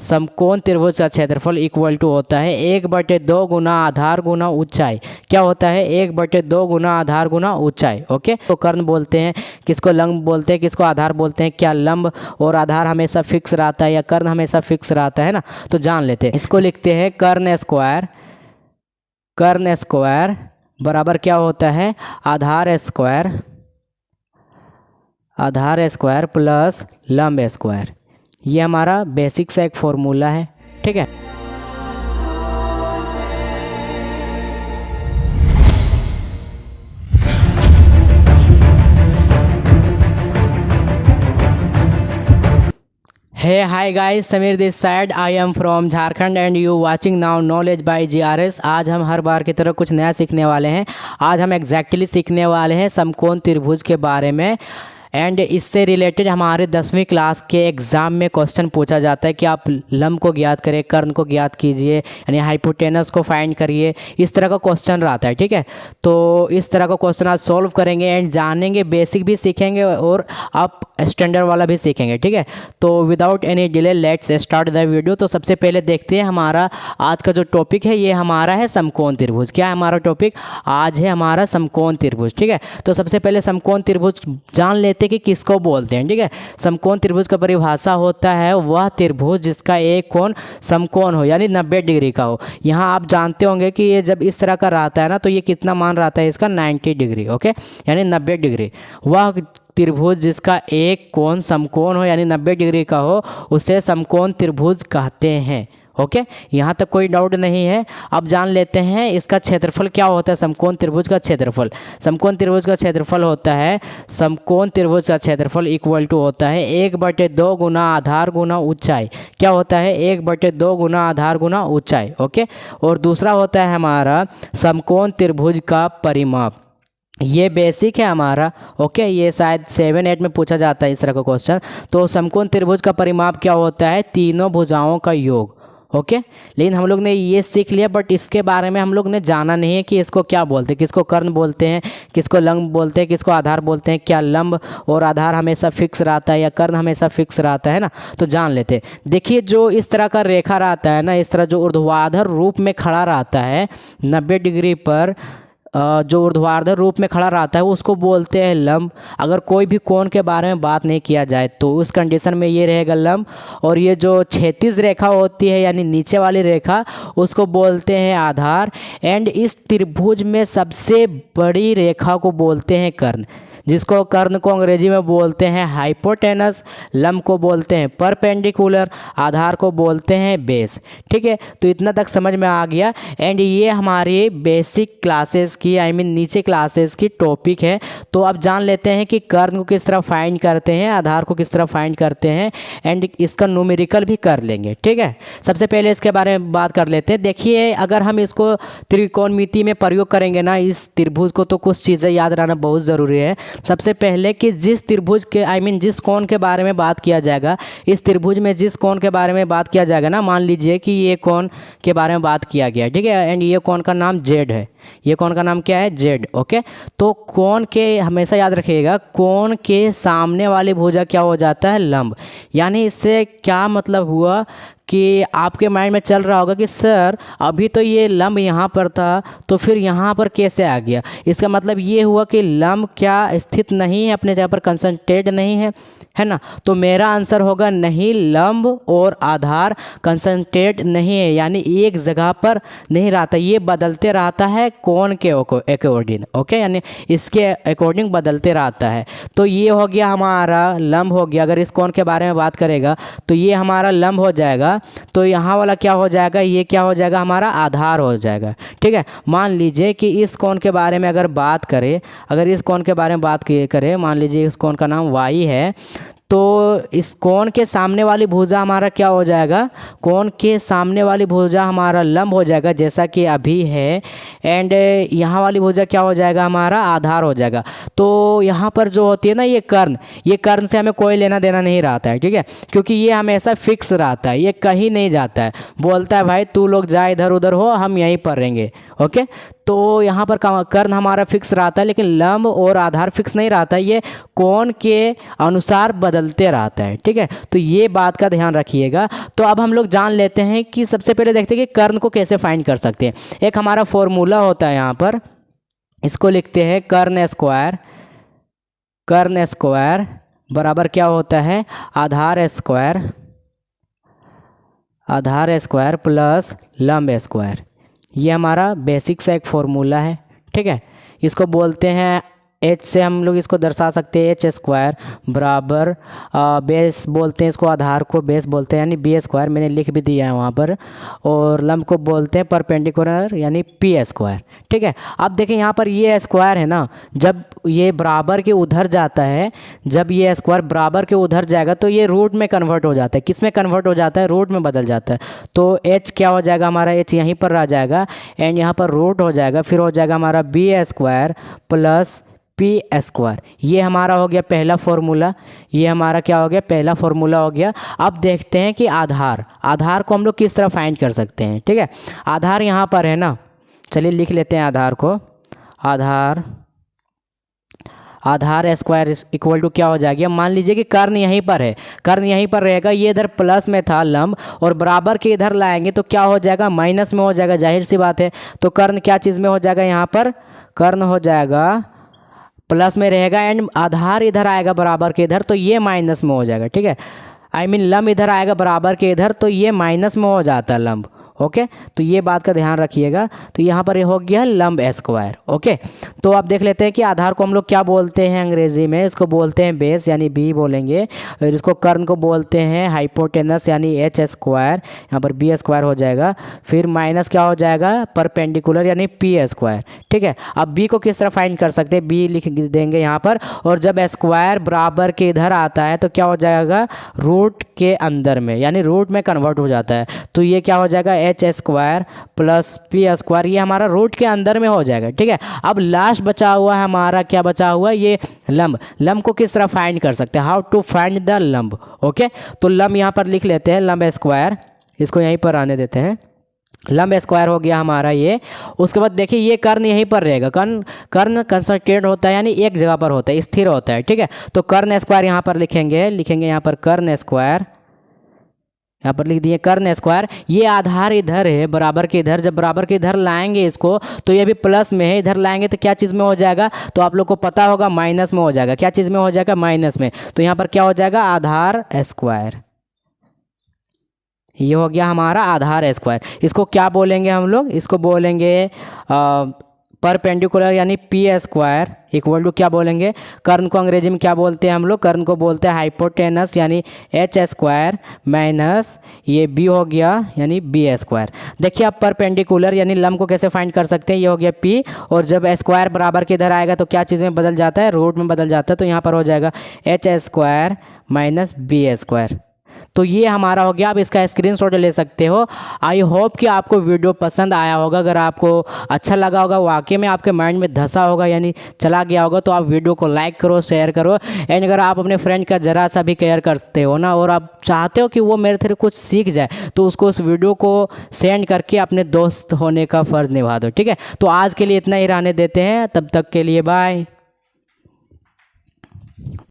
समकोण त्रिभुज का क्षेत्रफल इक्वल टू होता है 1/2 गुना आधार गुना ऊंचाई। क्या होता है? 1/2 गुना आधार गुना ऊंचाई। ओके, तो कर्ण बोलते हैं, किसको लंब बोलते हैं, किसको आधार बोलते हैं। क्या लंब और आधार हमेशा फिक्स रहता है या कर्ण हमेशा फिक्स रहता है ना? तो जान लेते हैं। इसको लिखते हैं कर्ण स्क्वायर। कर्ण स्क्वायर बराबर क्या होता है? आधार स्क्वायर प्लस लंब स्क्वायर। ये हमारा बेसिक सा एक फॉर्मूला है। ठीक है, hey hi guys, Sameer this side. I am from Jharkhand and you watching now knowledge by GRS. आज हम हर बार की तरह कुछ नया सीखने वाले हैं। आज हम एग्जैक्टली सीखने वाले हैं समकोण त्रिभुज के बारे में। एंड इससे रिलेटेड हमारे 10वीं क्लास के एग्ज़ाम में क्वेश्चन पूछा जाता है कि आप लंब को ज्ञात करें, कर्ण को ज्ञात कीजिए, यानी हाइपोटेनस को फाइंड करिए। इस तरह का क्वेश्चन रहता है। ठीक है, तो इस तरह का क्वेश्चन आज सॉल्व करेंगे एंड जानेंगे, बेसिक भी सीखेंगे और आप स्टैंडर्ड वाला भी सीखेंगे। ठीक है, तो without any delay let's start the video. तो सबसे पहले देखते हैं हमारा आज का जो टॉपिक है, ये हमारा है समकोण त्रिभुज। क्या है हमारा टॉपिक? आज है हमारा समकोण त्रिभुज। ठीक है, तो सबसे पहले समकोण त्रिभुज जान लेते कि किसको बोलते हैं। ठीक है, समकोण त्रिभुज का परिभाषा होता है वह त्रिभुज जिसका एक कोण समकोण हो, यानी 90 डिग्री का हो। यहाँ आप जानते होंगे कि ये जब इस तरह का रहता है ना, तो ये कितना मान रहता है इसका? 90 डिग्री। ओके, यानी 90 डिग्री। वह त्रिभुज जिसका एक कोण समकोण हो, यानी 90 डिग्री का हो, उसे समकोण त्रिभुज कहते हैं। ओके, यहाँ तक कोई डाउट नहीं है। अब जान लेते हैं इसका क्षेत्रफल क्या होता है। समकोण त्रिभुज का क्षेत्रफल, समकोण त्रिभुज का क्षेत्रफल होता है, समकोण त्रिभुज का क्षेत्रफल इक्वल टू होता है 1/2 गुना आधार गुना ऊंचाई। क्या होता है? 1/2 गुना आधार गुना ऊंचाई। ओके, और दूसरा होता है हमारा समकोण त्रिभुज का परिमाप। ये बेसिक है हमारा। ओके, ये शायद 7-8 में पूछा जाता है इस तरह का क्वेश्चन। तो समकोण त्रिभुज का परिमाप क्या होता है? तीनों भुजाओं का योग। ओके, लेकिन हम लोग ने ये सीख लिया, बट इसके बारे में हम लोग ने जाना नहीं है कि इसको क्या बोलते हैं, किसको कर्ण बोलते हैं, किसको लंब बोलते हैं, किसको आधार बोलते हैं। क्या लंब और आधार हमेशा फिक्स रहता है या कर्ण हमेशा फिक्स रहता है ना? तो जान लेते हैं। देखिए, जो इस तरह का रेखा रहता है ना, इस तरह जो ऊर्ध्वाधर रूप में खड़ा रहता है 90 डिग्री पर, जो ऊर्ध्वाधर रूप में खड़ा रहता है उसको बोलते हैं लंब। अगर कोई भी कोण के बारे में बात नहीं किया जाए तो उस कंडीशन में ये रहेगा लंब। और ये जो क्षैतिज रेखा होती है, यानी नीचे वाली रेखा, उसको बोलते हैं आधार। एंड इस त्रिभुज में सबसे बड़ी रेखा को बोलते हैं कर्ण, जिसको कर्ण को अंग्रेजी में बोलते हैं हाइपोटेनस, लंब को बोलते हैं परपेंडिकुलर, आधार को बोलते हैं बेस। ठीक है, तो इतना तक समझ में आ गया। एंड ये हमारी बेसिक क्लासेस की, नीचे क्लासेस की टॉपिक है। तो अब जान लेते हैं कि कर्ण को किस तरह फाइंड करते हैं, आधार को किस तरह फाइंड करते हैं, एंड इसका न्यूमेरिकल भी कर लेंगे। ठीक है, सबसे पहले इसके बारे में बात कर लेते हैं। देखिए, अगर हम इसको त्रिकोणमिति में प्रयोग करेंगे ना, इस त्रिभुज को, तो कुछ चीज़ें याद रहना बहुत ज़रूरी है। सबसे पहले कि जिस त्रिभुज के जिस कोण के बारे में बात किया जाएगा, इस त्रिभुज में जिस कोण के बारे में बात किया जाएगा ना, मान लीजिए कि ये कोण के बारे में बात किया गया। ठीक है, एंड ये कोण का नाम जेड है। ये कोण का नाम क्या है? जेड। ओके, तो कोण के हमेशा याद रखिएगा, कोण के सामने वाली भुजा क्या हो जाता है? लंब। यानी इससे क्या मतलब हुआ कि आपके माइंड में चल रहा होगा कि सर अभी तो ये लंब यहाँ पर था, तो फिर यहाँ पर कैसे आ गया? इसका मतलब ये हुआ कि लंब क्या स्थित नहीं है, अपने जगह पर कंसंट्रेट नहीं है ना? तो मेरा आंसर होगा नहीं, लंब और आधार कंसंट्रेट नहीं है, यानी एक जगह पर नहीं रहता, ये बदलते रहता है कोण के अकॉर्डिंग। ओके, यानी इसके अकॉर्डिंग बदलते रहता है। तो ये हो गया हमारा लंब हो गया। अगर इस कोण के बारे में बात करेगा तो ये हमारा लंब हो जाएगा। तो यहाँ वाला क्या हो जाएगा? ये क्या हो जाएगा? हमारा आधार हो जाएगा। ठीक है, मान लीजिए कि इस कोण के बारे में अगर बात करें, अगर इस कोण के बारे में बात करें, मान लीजिए इस कोण का नाम वाई है, तो इस कोण के सामने वाली भुजा हमारा क्या हो जाएगा? कोण के सामने वाली भुजा हमारा लंब हो जाएगा, जैसा कि अभी है। एंड यहाँ वाली भुजा क्या हो जाएगा? हमारा आधार हो जाएगा। तो यहाँ पर जो होती है ना ये कर्ण से हमें कोई लेना देना नहीं रहता है। ठीक है, क्योंकि ये हमेशा फिक्स रहता है, ये कहीं नहीं जाता है। बोलता है भाई तू लोग जा इधर उधर हो, हम यहीं पर रहेंगे। ओके, तो यहाँ पर कर्ण हमारा फिक्स रहता है, लेकिन लंब और आधार फिक्स नहीं रहता है, ये कोण के अनुसार बदलते रहता है। ठीक है, तो ये बात का ध्यान रखिएगा। तो अब हम लोग जान लेते हैं कि सबसे पहले देखते हैं कि कर्ण को कैसे फाइंड कर सकते हैं। एक हमारा फॉर्मूला होता है यहाँ पर, इसको लिखते हैं कर्ण स्क्वायर। कर्ण स्क्वायर बराबर क्या होता है, आधार स्क्वायर प्लस लंब स्क्वायर। ये हमारा बेसिक सा एक फॉर्मूला है। ठीक है, इसको बोलते हैं एच से हम लोग इसको दर्शा सकते हैं, एच स्क्वायर बराबर बेस बोलते हैं इसको, आधार को बेस बोलते हैं यानी बी स्क्वायर, मैंने लिख भी दिया है वहाँ पर, और लंब को बोलते हैं परपेंडिकुलर यानी पी स्क्वायर। ठीक है, अब देखें यहाँ पर ये स्क्वायर है ना, जब ये बराबर के उधर जाता है, जब ये स्क्वायर बराबर के उधर जाएगा तो ये रूट में कन्वर्ट हो जाता है। किस में कन्वर्ट हो जाता है, रूट में बदल जाता है। तो एच क्या हो जाएगा हमारा, एच यहीं पर रह जाएगा एंड यहाँ पर रूट हो जाएगा, फिर हो जाएगा हमारा B square plus P square. ये हमारा हो गया पहला फॉर्मूला, ये हमारा क्या हो गया, पहला फॉर्मूला हो गया। अब देखते हैं कि आधार को हम लोग किस तरह फाइंड कर सकते हैं। ठीक है, आधार यहाँ पर है ना, चलिए लिख लेते हैं आधार को। आधार स्क्वायर इक्वल टू क्या हो जाएगा, मान लीजिए कि कर्ण यहीं पर है, कर्ण यहीं पर रहेगा, ये इधर प्लस में था लंब, और बराबर के इधर लाएंगे तो क्या हो जाएगा, माइनस में हो जाएगा, जाहिर सी बात है। तो कर्ण क्या चीज़ में हो जाएगा, यहाँ पर कर्ण हो जाएगा प्लस में रहेगा एंड आधार इधर आएगा बराबर के इधर, तो ये माइनस में हो जाएगा। ठीक है, आई मीन लंब इधर आएगा बराबर के इधर, तो ये माइनस में हो जाता है लंब। ओके, तो ये बात का ध्यान रखिएगा। तो यहाँ पर ये हो गया लंब स्क्वायर। ओके, तो अब देख लेते हैं कि आधार को हम लोग क्या बोलते हैं अंग्रेजी में, इसको बोलते हैं बेस यानी बी बोलेंगे, और इसको कर्ण को बोलते हैं हाइपोटेनस यानी एच स्क्वायर, यहाँ पर बी स्क्वायर हो जाएगा, फिर माइनस क्या हो जाएगा, परपेंडिकुलर यानी पी स्क्वायर। ठीक है, अब बी को किस तरह फाइंड कर सकते हैं, बी लिख देंगे यहाँ पर, और जब स्क्वायर बराबर के इधर आता है तो क्या हो जाएगा, रूट के अंदर में यानी रूट में कन्वर्ट हो जाता है, तो ये क्या हो जाएगा, H square plus P square, ये हमारा रूट के अंदर में हो जाएगा। ठीक है, अब लास्ट बचा हुआ है हमारा, क्या बचा हुआ है, ये लंब को किस तरह फाइंड कर सकते हैं, हाउ टू फाइंड द लंब। ओके, तो लंब यहाँ पर लिख लेते हैं, लंब स्क्वायर, इसको यहीं पर आने देते हैं, लंब स्क्वायर हो गया हमारा ये। उसके बाद देखिए ये कर्ण यहीं पर रहेगा, कर्ण कंसंट्रेट होता है यानी एक जगह पर होता है, स्थिर होता है। ठीक है, तो कर्ण स्क्वायर यहाँ पर लिखेंगे यहाँ पर कर्ण स्क्वायर, यहाँ पर लिख दिए कर्ण स्क्वायर। ये आधार इधर है बराबर के इधर, जब बराबर के इधर लाएंगे इसको तो ये भी प्लस में है, इधर लाएंगे तो क्या चीज़ में हो जाएगा, तो आप लोग को पता होगा माइनस में हो जाएगा। क्या चीज़ में हो जाएगा, माइनस में। तो यहाँ पर क्या हो जाएगा, आधार स्क्वायर। ये हो गया हमारा आधार स्क्वायर। इसको क्या बोलेंगे हम लोग, इसको बोलेंगे परपेंडिकुलर यानी पी स्क्वायर इक्वल टू क्या बोलेंगे, कर्ण को अंग्रेजी में क्या बोलते हैं हम लोग, कर्ण को बोलते हैं हाइपोटेनस यानी एच स्क्वायर माइनस ये बी हो गया यानी बी स्क्वायर। देखिए अब परपेंडिकुलर यानी लंब को कैसे फाइंड कर सकते हैं, ये हो गया पी, और जब स्क्वायर बराबर के इधर आएगा तो क्या चीज़ में बदल जाता है, रूट में बदल जाता है, तो यहाँ पर हो जाएगा H square minus B square. तो ये हमारा हो गया। आप इसका स्क्रीनशॉट ले सकते हो। आई होप कि आपको वीडियो पसंद आया होगा। अगर आपको अच्छा लगा होगा, वाकई में आपके माइंड में धंसा होगा यानी चला गया होगा, तो आप वीडियो को लाइक करो, शेयर करो। एंड अगर आप अपने फ्रेंड का ज़रा सा भी केयर करते हो ना, और आप चाहते हो कि वो मेरे से कुछ सीख जाए, तो उसको उस वीडियो को सेंड करके अपने दोस्त होने का फ़र्ज़ निभा दो। ठीक है, तो आज के लिए इतना ही रहने देते हैं, तब तक के लिए बाय।